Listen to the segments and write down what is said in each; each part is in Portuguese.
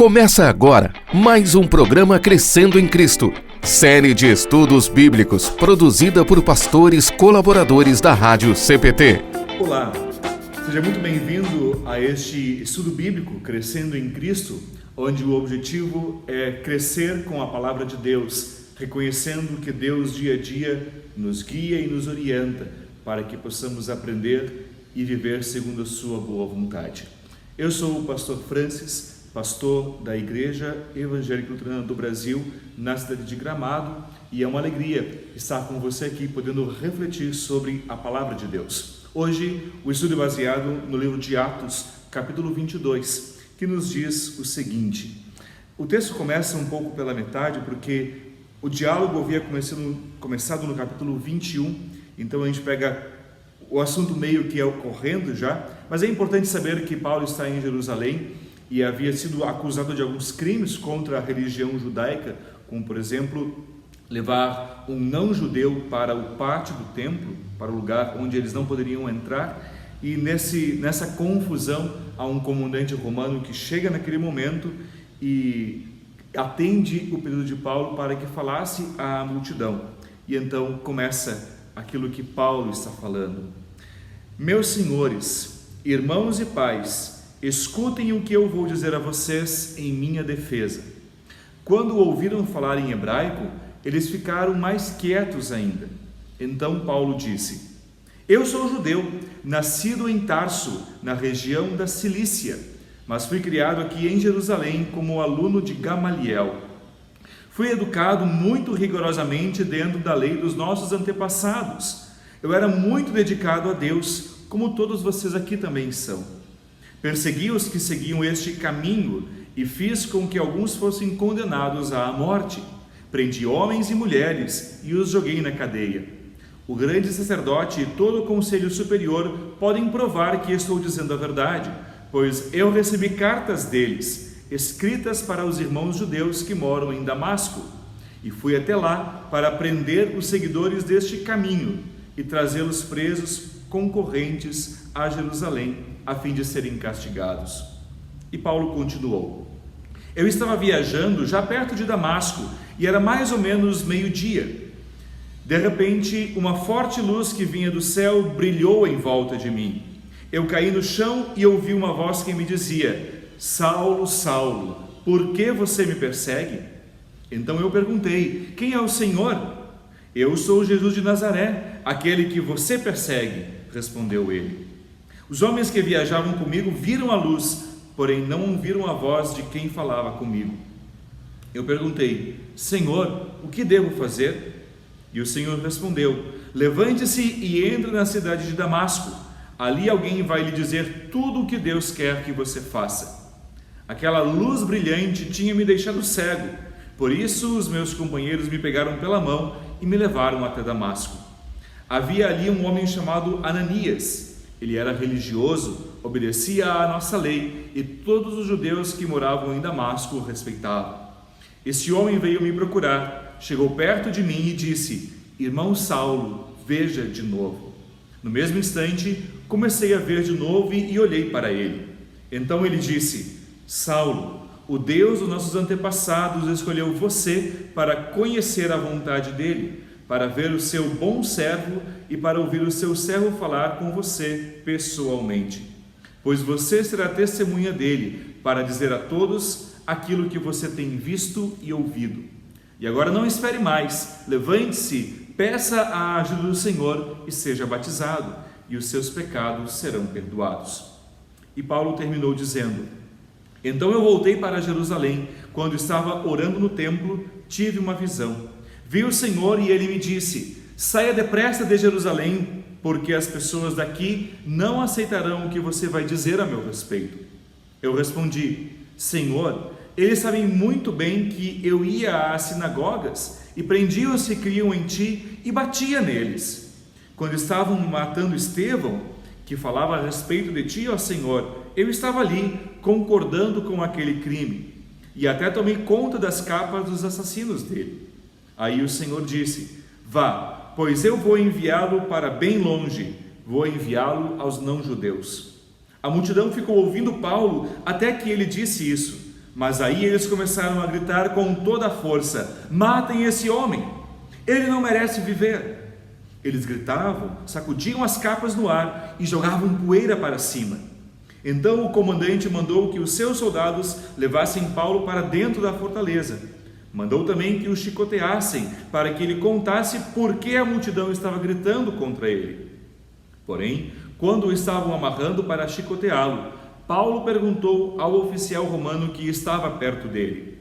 Começa agora mais um programa Crescendo em Cristo, série de estudos bíblicos produzida por pastores colaboradores da Rádio CPT. Olá, seja muito bem-vindo a este estudo bíblico Crescendo em Cristo, onde o objetivo é crescer com a Palavra de Deus, reconhecendo que Deus dia a dia nos guia e nos orienta para que possamos aprender e viver segundo a sua boa vontade. Eu sou o pastor Francis, pastor da Igreja Evangélica Luterana do Brasil, na cidade de Gramado, e é uma alegria estar com você aqui, podendo refletir sobre a Palavra de Deus. Hoje, o estudo é baseado no livro de Atos, capítulo 22, que nos diz o seguinte. O texto começa um pouco pela metade, porque o diálogo havia começado no capítulo 21, então a gente pega o assunto meio que ocorrendo já, mas é importante saber que Paulo está em Jerusalém e havia sido acusado de alguns crimes contra a religião judaica, como, por exemplo, levar um não-judeu para o pátio do templo, para o lugar onde eles não poderiam entrar, e nessa confusão há um comandante romano que chega naquele momento e atende o pedido de Paulo para que falasse à multidão. E então começa aquilo que Paulo está falando. Meus senhores, irmãos e pais, escutem o que eu vou dizer a vocês em minha defesa. Quando ouviram falar em hebraico, eles ficaram mais quietos ainda. Então Paulo disse: Eu sou judeu, nascido em Tarso, na região da Cilícia, mas fui criado aqui em Jerusalém como aluno de Gamaliel. Fui educado muito rigorosamente dentro da lei dos nossos antepassados. Eu era muito dedicado a Deus, como todos vocês aqui também são. Persegui os que seguiam este caminho e fiz com que alguns fossem condenados à morte. Prendi homens e mulheres e os joguei na cadeia. O grande sacerdote e todo o conselho superior podem provar que estou dizendo a verdade, pois eu recebi cartas deles, escritas para os irmãos judeus que moram em Damasco, e fui até lá para prender os seguidores deste caminho e trazê-los presos concorrentes a Jerusalém, a fim de serem castigados. E Paulo continuou: Eu estava viajando já perto de Damasco, e era mais ou menos meio-dia. De repente, uma forte luz que vinha do céu brilhou em volta de mim. Eu caí no chão e ouvi uma voz que me dizia: Saulo, Saulo, por que você me persegue? Então eu perguntei: Quem é o Senhor? Eu sou Jesus de Nazaré, aquele que você persegue, respondeu ele. Os homens que viajavam comigo viram a luz, porém não ouviram a voz de quem falava comigo. Eu perguntei: Senhor, o que devo fazer? E o Senhor respondeu: Levante-se e entre na cidade de Damasco. Ali alguém vai lhe dizer tudo o que Deus quer que você faça. Aquela luz brilhante tinha me deixado cego. Por isso os meus companheiros me pegaram pela mão e me levaram até Damasco. Havia ali um homem chamado Ananias. Ele era religioso, obedecia à nossa lei e todos os judeus que moravam em Damasco o respeitavam. Esse homem veio me procurar, chegou perto de mim e disse: Irmão Saulo, veja de novo. No mesmo instante, comecei a ver de novo e olhei para ele. Então ele disse: Saulo, o Deus dos nossos antepassados escolheu você para conhecer a vontade dele, para ver o seu bom servo e para ouvir o seu servo falar com você pessoalmente. Pois você será testemunha dele para dizer a todos aquilo que você tem visto e ouvido. E agora não espere mais, levante-se, peça a ajuda do Senhor e seja batizado, e os seus pecados serão perdoados. E Paulo terminou dizendo: Então eu voltei para Jerusalém. Quando estava orando no templo, tive uma visão. Vi o Senhor e ele me disse: Saia depressa de Jerusalém, porque as pessoas daqui não aceitarão o que você vai dizer a meu respeito. Eu respondi: Senhor, eles sabem muito bem que eu ia às sinagogas e prendia os que criam em ti e batia neles. Quando estavam matando Estevão, que falava a respeito de ti, ó Senhor, eu estava ali concordando com aquele crime e até tomei conta das capas dos assassinos dele. Aí o Senhor disse: Vá, pois eu vou enviá-lo para bem longe, vou enviá-lo aos não-judeus. A multidão ficou ouvindo Paulo até que ele disse isso, Mas aí eles começaram a gritar com toda a força: matem esse homem, ele não merece viver. Eles gritavam, sacudiam as capas no ar e jogavam poeira para cima. Então o comandante mandou que os seus soldados levassem Paulo para dentro da fortaleza. Mandou também que o chicoteassem, para que ele contasse por que a multidão estava gritando contra ele. Porém, quando o estavam amarrando para chicoteá-lo, Paulo perguntou ao oficial romano que estava perto dele: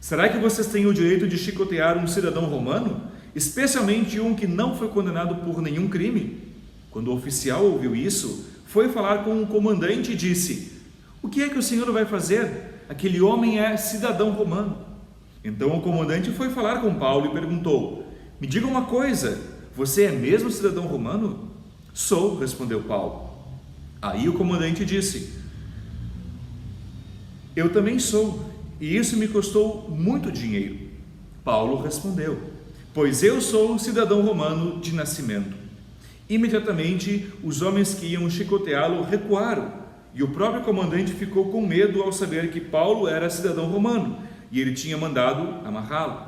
será que vocês têm o direito de chicotear um cidadão romano, especialmente um que não foi condenado por nenhum crime? Quando o oficial ouviu isso, foi falar com o comandante e disse: o que é que o senhor vai fazer? Aquele homem é cidadão romano. Então o comandante foi falar com Paulo e perguntou: me diga uma coisa, você é mesmo cidadão romano? Sou, respondeu Paulo. Aí o comandante disse: eu também sou, e isso me custou muito dinheiro. Paulo respondeu: pois eu sou cidadão romano de nascimento. Imediatamente os homens que iam chicoteá-lo recuaram, e o próprio comandante ficou com medo ao saber que Paulo era cidadão romano e ele tinha mandado amarrá-lo.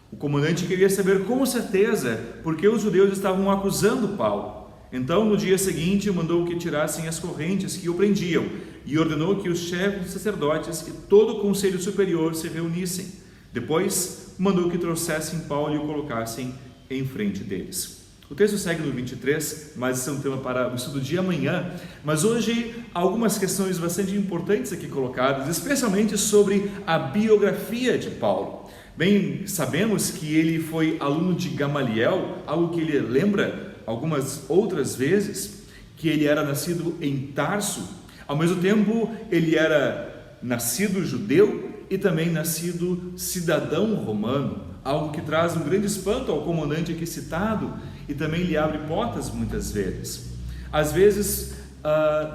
O comandante queria saber com certeza porque os judeus estavam acusando Paulo. Então, no dia seguinte, mandou que tirassem as correntes que o prendiam e ordenou que os chefes dos sacerdotes e todo o conselho superior se reunissem. Depois, mandou que trouxessem Paulo e o colocassem em frente deles. O texto segue no 23, mas esse é um tema para o estudo de amanhã. Mas hoje há algumas questões bastante importantes aqui colocadas, especialmente sobre a biografia de Paulo. Bem, sabemos que ele foi aluno de Gamaliel, algo que ele lembra algumas outras vezes, que ele era nascido em Tarso. Ao mesmo tempo, ele era nascido judeu e também nascido cidadão romano, algo que traz um grande espanto ao comandante aqui citado e também lhe abre portas muitas vezes. Às vezes,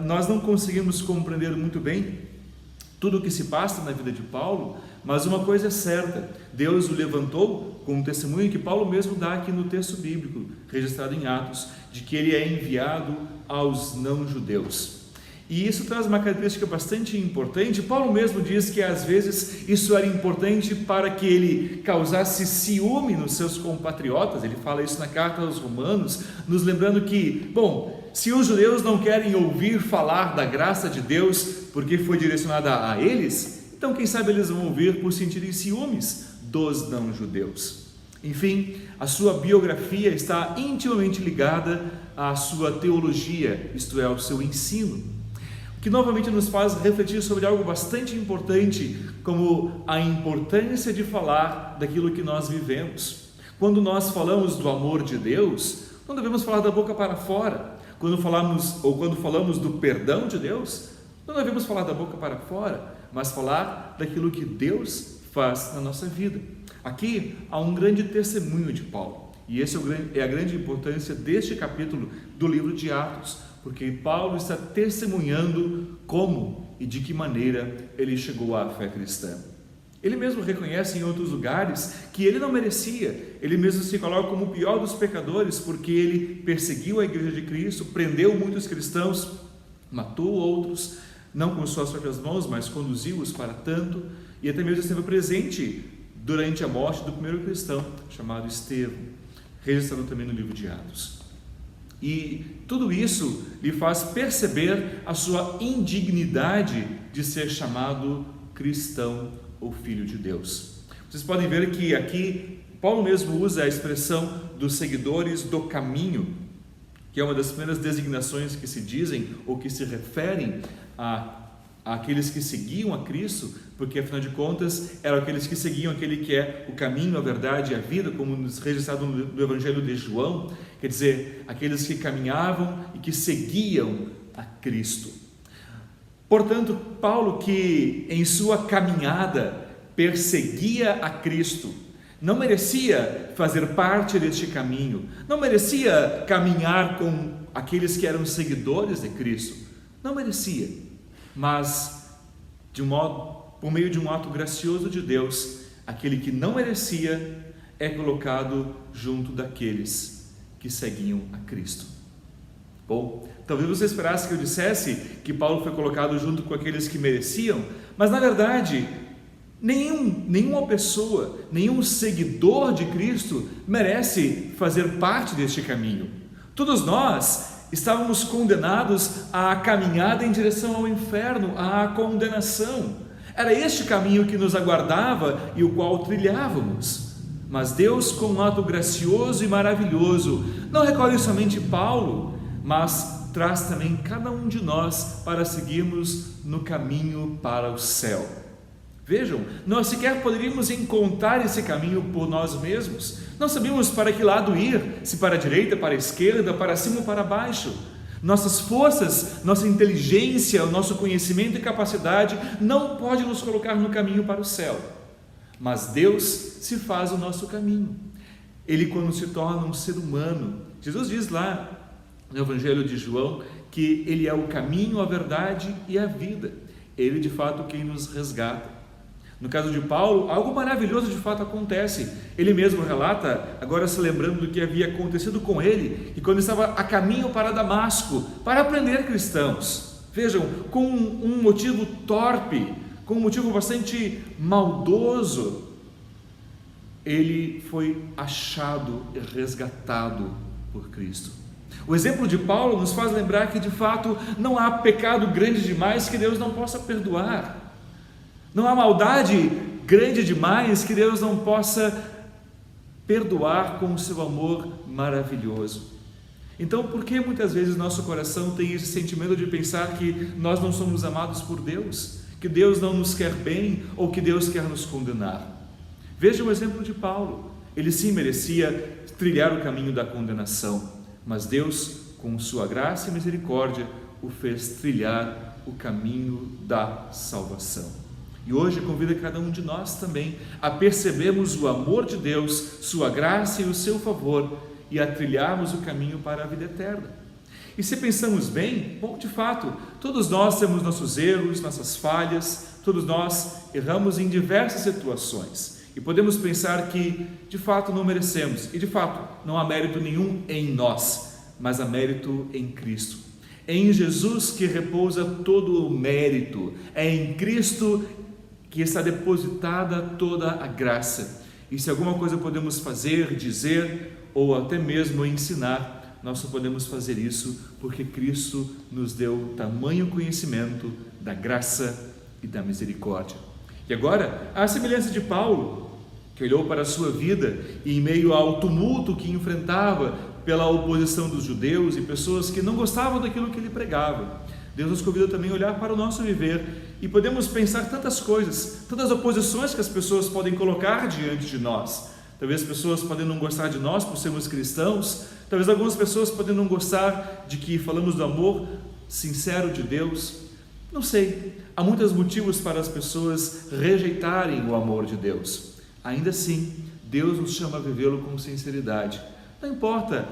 nós não conseguimos compreender muito bem tudo o que se passa na vida de Paulo, mas uma coisa é certa: Deus o levantou com um testemunho que Paulo mesmo dá aqui no texto bíblico, registrado em Atos, de que ele é enviado aos não-judeus. E isso traz uma característica bastante importante. Paulo mesmo diz que às vezes isso era importante para que ele causasse ciúme nos seus compatriotas. Ele fala isso na carta aos Romanos, nos lembrando que, bom, se os judeus não querem ouvir falar da graça de Deus porque foi direcionada a eles, então quem sabe eles vão ouvir por sentirem ciúmes dos não-judeus. Enfim, a sua biografia está intimamente ligada à sua teologia, isto é, ao seu ensino, que novamente nos faz refletir sobre algo bastante importante, como a importância de falar daquilo que nós vivemos. Quando nós falamos do amor de Deus, não devemos falar da boca para fora. Quando falamos do perdão de Deus, não devemos falar da boca para fora, mas falar daquilo que Deus faz na nossa vida. Aqui há um grande testemunho de Paulo, e essa é a grande importância deste capítulo do livro de Atos, porque Paulo está testemunhando como e de que maneira ele chegou à fé cristã. Ele mesmo reconhece em outros lugares que ele não merecia, ele mesmo se coloca como o pior dos pecadores, porque ele perseguiu a igreja de Cristo, prendeu muitos cristãos, matou outros, não com suas próprias mãos, mas conduziu-os para tanto, e até mesmo esteve presente durante a morte do primeiro cristão, chamado Estevão, registrado também no livro de Atos. E tudo isso lhe faz perceber a sua indignidade de ser chamado cristão ou filho de Deus. Vocês podem ver que aqui Paulo mesmo usa a expressão dos seguidores do caminho, que é uma das primeiras designações que se dizem ou que se referem àqueles que seguiam a Cristo, porque afinal de contas eram aqueles que seguiam aquele que é o caminho, a verdade e a vida, como registrado no Evangelho de João, quer dizer, aqueles que caminhavam e que seguiam a Cristo. Portanto, Paulo, que em sua caminhada perseguia a Cristo, não merecia fazer parte deste caminho, não merecia caminhar com aqueles que eram seguidores de Cristo, não merecia, mas por meio de um ato gracioso de Deus, aquele que não merecia é colocado junto daqueles que seguiam a Cristo. Bom, talvez você esperasse que eu dissesse que Paulo foi colocado junto com aqueles que mereciam, mas na verdade Nenhuma pessoa, nenhum seguidor de Cristo merece fazer parte deste caminho. Todos nós estávamos condenados à caminhada em direção ao inferno, à condenação. Era este caminho que nos aguardava e o qual trilhávamos. Mas Deus, com um ato gracioso e maravilhoso, não recolhe somente Paulo, mas traz também cada um de nós para seguirmos no caminho para o céu. Vejam, nós sequer poderíamos encontrar esse caminho por nós mesmos. Não sabíamos para que lado ir, se para a direita, para a esquerda, para cima ou para baixo. Nossas forças, nossa inteligência, o nosso conhecimento e capacidade não pode nos colocar no caminho para o céu. Mas Deus se faz o nosso caminho. Ele, quando se torna um ser humano, Jesus diz lá no Evangelho de João que Ele é o caminho, a verdade e a vida. Ele, de fato, quem nos resgata. No caso de Paulo, algo maravilhoso de fato acontece. Ele mesmo relata, agora se lembrando do que havia acontecido com ele, que quando estava a caminho para Damasco, para aprender cristãos, vejam, com um motivo torpe, com um motivo bastante maldoso, ele foi achado e resgatado por Cristo. O exemplo de Paulo nos faz lembrar que de fato não há pecado grande demais que Deus não possa perdoar. Não há maldade grande demais que Deus não possa perdoar com o seu amor maravilhoso. Então, por que muitas vezes nosso coração tem esse sentimento de pensar que nós não somos amados por Deus, que Deus não nos quer bem ou que Deus quer nos condenar? Veja o exemplo de Paulo. Ele sim merecia trilhar o caminho da condenação, mas Deus, com sua graça e misericórdia, o fez trilhar o caminho da salvação. E hoje convida cada um de nós também a percebermos o amor de Deus, sua graça e o seu favor e a trilharmos o caminho para a vida eterna. E se pensamos bem, bom, de fato, todos nós temos nossos erros, nossas falhas, todos nós erramos em diversas situações e podemos pensar que de fato não merecemos e de fato não há mérito nenhum em nós, mas há mérito em Cristo. É em Jesus que repousa todo o mérito, é em Cristo que está depositada toda a graça. E se alguma coisa podemos fazer, dizer ou até mesmo ensinar, nós só podemos fazer isso porque Cristo nos deu tamanho conhecimento da graça e da misericórdia. E agora, à semelhança de Paulo, que olhou para a sua vida e em meio ao tumulto que enfrentava pela oposição dos judeus e pessoas que não gostavam daquilo que ele pregava, Deus nos convida também a olhar para o nosso viver e podemos pensar tantas coisas, tantas oposições que as pessoas podem colocar diante de nós. Talvez pessoas podem não gostar de nós por sermos cristãos, talvez algumas pessoas podem não gostar de que falamos do amor sincero de Deus. Não sei, há muitos motivos para as pessoas rejeitarem o amor de Deus. Ainda assim, Deus nos chama a vivê-lo com sinceridade. Não importa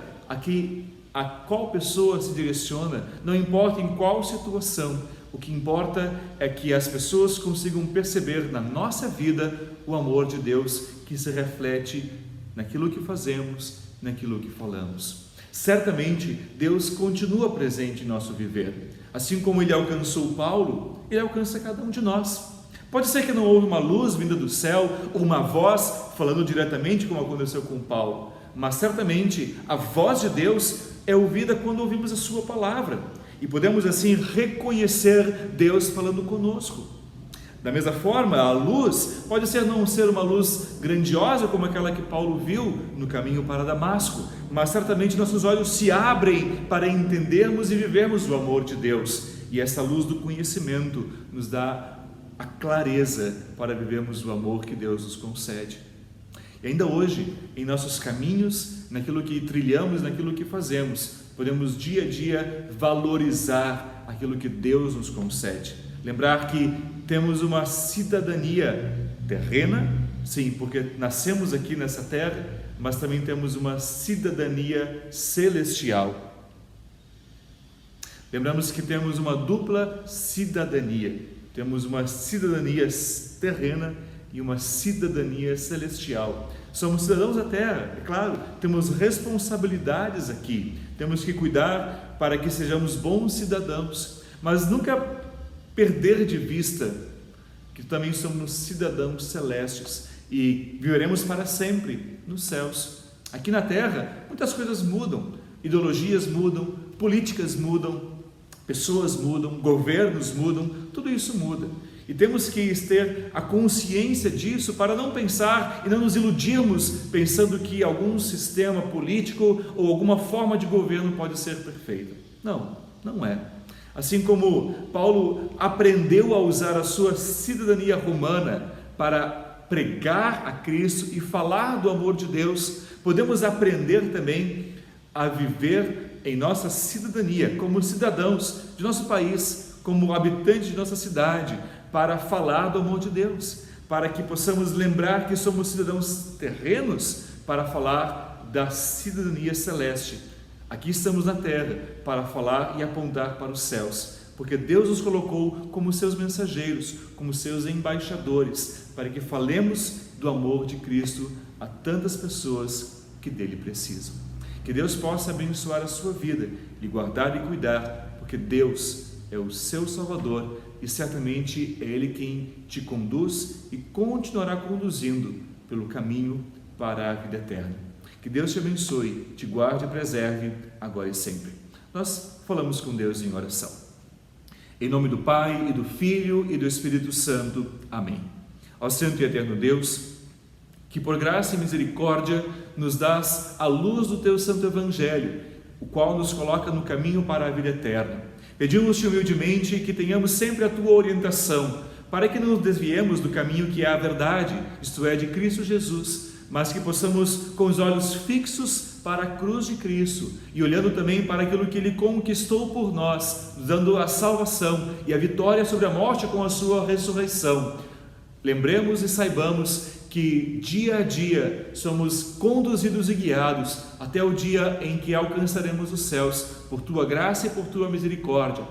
a qual pessoa se direciona, não importa em qual situação, o que importa é que as pessoas consigam perceber na nossa vida o amor de Deus que se reflete naquilo que fazemos, naquilo que falamos. Certamente, Deus continua presente em nosso viver. Assim como Ele alcançou Paulo, Ele alcança cada um de nós. Pode ser que não houve uma luz vinda do céu, ou uma voz falando diretamente como aconteceu com Paulo, mas certamente a voz de Deus é ouvida quando ouvimos a sua palavra e podemos assim reconhecer Deus falando conosco. Da mesma forma, a luz pode não ser uma luz grandiosa como aquela que Paulo viu no caminho para Damasco, mas certamente nossos olhos se abrem para entendermos e vivermos o amor de Deus, e essa luz do conhecimento nos dá a clareza para vivermos o amor que Deus nos concede. E ainda hoje, em nossos caminhos, naquilo que trilhamos, naquilo que fazemos, podemos dia a dia valorizar aquilo que Deus nos concede. Lembrar que temos uma cidadania terrena, sim, porque nascemos aqui nessa terra, mas também temos uma cidadania celestial. Lembramos que temos uma dupla cidadania. Temos uma cidadania terrena e uma cidadania celestial. Somos cidadãos da terra, é claro, temos responsabilidades aqui, temos que cuidar para que sejamos bons cidadãos, mas nunca perder de vista que também somos cidadãos celestes e viveremos para sempre nos céus. Aqui na terra, muitas coisas mudam, ideologias mudam, políticas mudam, pessoas mudam, governos mudam, tudo isso muda. E temos que ter a consciência disso para não pensar e não nos iludirmos pensando que algum sistema político ou alguma forma de governo pode ser perfeita. Não, não é. Assim como Paulo aprendeu a usar a sua cidadania romana para pregar a Cristo e falar do amor de Deus, podemos aprender também a viver em nossa cidadania como cidadãos de nosso país, como habitantes de nossa cidade, para falar do amor de Deus, para que possamos lembrar que somos cidadãos terrenos para falar da cidadania celeste. Aqui estamos na terra para falar e apontar para os céus, porque Deus nos colocou como seus mensageiros, como seus embaixadores, para que falemos do amor de Cristo a tantas pessoas que dele precisam. Que Deus possa abençoar a sua vida, lhe guardar e cuidar, porque Deus é o seu Salvador e certamente é Ele quem te conduz e continuará conduzindo pelo caminho para a vida eterna. Que Deus te abençoe, te guarde e preserve agora e sempre. Nós falamos com Deus em oração. Em nome do Pai, e do Filho, e do Espírito Santo. Amém. Ó Santo e Eterno Deus, que por graça e misericórdia nos dás a luz do Teu Santo Evangelho, o qual nos coloca no caminho para a vida eterna. Pedimos-te humildemente que tenhamos sempre a Tua orientação, para que não nos desviemos do caminho que é a verdade, isto é, de Cristo Jesus, mas que possamos, com os olhos fixos para a cruz de Cristo e olhando também para aquilo que Ele conquistou por nós, nos dando a salvação e a vitória sobre a morte com a Sua ressurreição. Lembremos e saibamos que dia a dia somos conduzidos e guiados até o dia em que alcançaremos os céus, por Tua graça e por Tua misericórdia.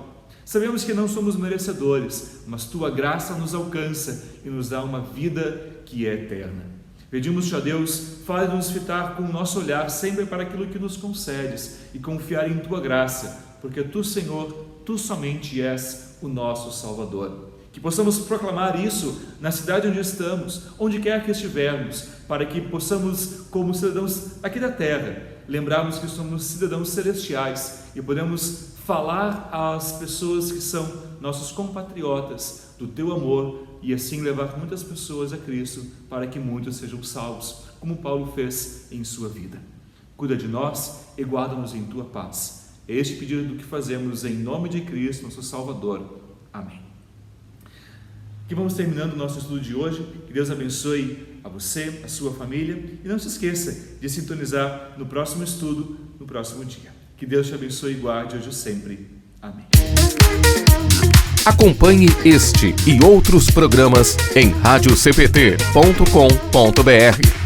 Sabemos que não somos merecedores, mas Tua graça nos alcança e nos dá uma vida que é eterna. Pedimos-te a Deus, faz-nos fitar com o nosso olhar sempre para aquilo que nos concedes e confiar em Tua graça, porque Tu, Senhor, Tu somente és o nosso Salvador. Que possamos proclamar isso na cidade onde estamos, onde quer que estivermos, para que possamos, como cidadãos aqui da terra, lembrarmos que somos cidadãos celestiais e podemos falar às pessoas que são nossos compatriotas do Teu amor e assim levar muitas pessoas a Cristo para que muitos sejam salvos, como Paulo fez em sua vida. Cuida de nós e guarda-nos em Tua paz. É este pedido que fazemos em nome de Cristo, nosso Salvador. Amém. Aqui vamos terminando o nosso estudo de hoje. Que Deus abençoe a você, a sua família, e não se esqueça de sintonizar no próximo estudo, no próximo dia. Que Deus te abençoe e guarde hoje e sempre. Amém. Acompanhe este e outros programas em radiocpt.com.br.